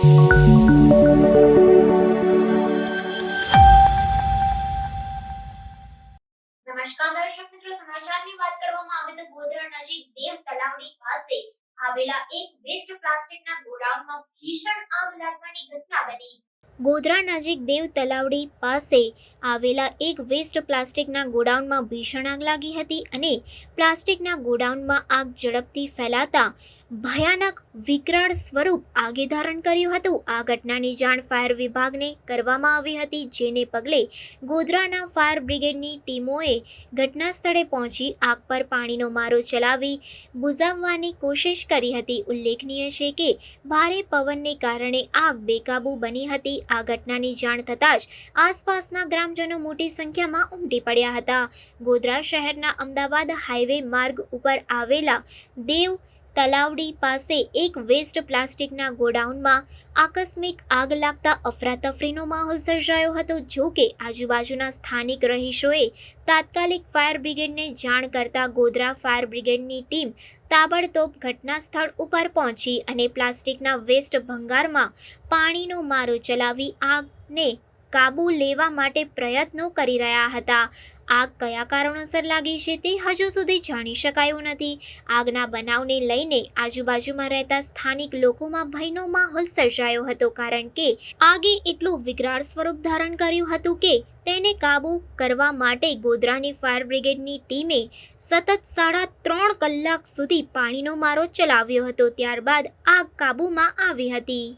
નમસ્કાર દર્શક મિત્રો, સમાચારની વાત કરવામાં આવે તો ગોધરા નજીક દેવ તલાવડી પાસે આવેલા એક વેસ્ટ પ્લાસ્ટિકના ગોડાઉનમાં ભીષણ આગ લાગવાની ઘટના બની। ગોધરા નજીક દેવ તલાવડી પાસે આવેલા એક વેસ્ટ પ્લાસ્ટિકના ગોડાઉનમાં ભીષણ આગ લાગી હતી અને પ્લાસ્ટિકના ગોડાઉનમાં આગ ઝડપથી ફેલાતા ભયાનક વિકરાળ સ્વરૂપ આગે ધારણ કર્યું હતું। આ ઘટનાની જાણ ફાયર વિભાગને કરવામાં આવી હતી, જેને પગલે ગોધરાના ફાયર બ્રિગેડની ટીમોએ ઘટના સ્થળે પહોંચી આગ પર પાણીનો મારો ચલાવી બુઝાવવાની કોશિશ કરી હતી। ઉલ્લેખનીય છે કે ભારે પવનને કારણે આગ બેકાબૂ બની હતી। આ ઘટનાની જાણ થતાં જ આસપાસના ગ્રામજનો મોટી સંખ્યામાં ઉમટી પડ્યા હતા। ગોધરા શહેરના અમદાવાદ હાઈવે માર્ગ ઉપર આવેલા દેવ તલાવડી પાસે એક વેસ્ટ પ્લાસ્ટિકના ગોડાઉનમાં આકસ્મિક આગ લાગતા અફરાતફરીનો માહોલ સર્જાયો હતો। જો કે આજુબાજુના સ્થાનિક રહીશોએ તાત્કાલિક ફાયર બ્રિગેડને જાણ કરતા ગોધરા ફાયર બ્રિગેડની ટીમ તાબડતોબ ઘટના સ્થળ ઉપર પહોંચી અને પ્લાસ્ટિકના વેસ્ટ ભંગારમાં પાણીનો મારો ચલાવી આગને કાબૂ લેવા માટે પ્રયત્નો કરી રહ્યા હતા। આગ કયા કારણોસર લાગી છે તે હજુ સુધી જાણી શકાયું નથી। આગના બનાવને લઈને આજુબાજુમાં રહેતા સ્થાનિક લોકોમાં ભયનો માહોલ સર્જાયો હતો, કારણ કે આગે એટલું વિકરાળ સ્વરૂપ ધારણ કર્યું હતું કે તેને કાબૂ કરવા માટે ગોધરાની ફાયર બ્રિગેડની ટીમે સતત 3.5 કલાક સુધી પાણીનો મારો ચલાવ્યો હતો। ત્યારબાદ આગ કાબૂમાં આવી હતી।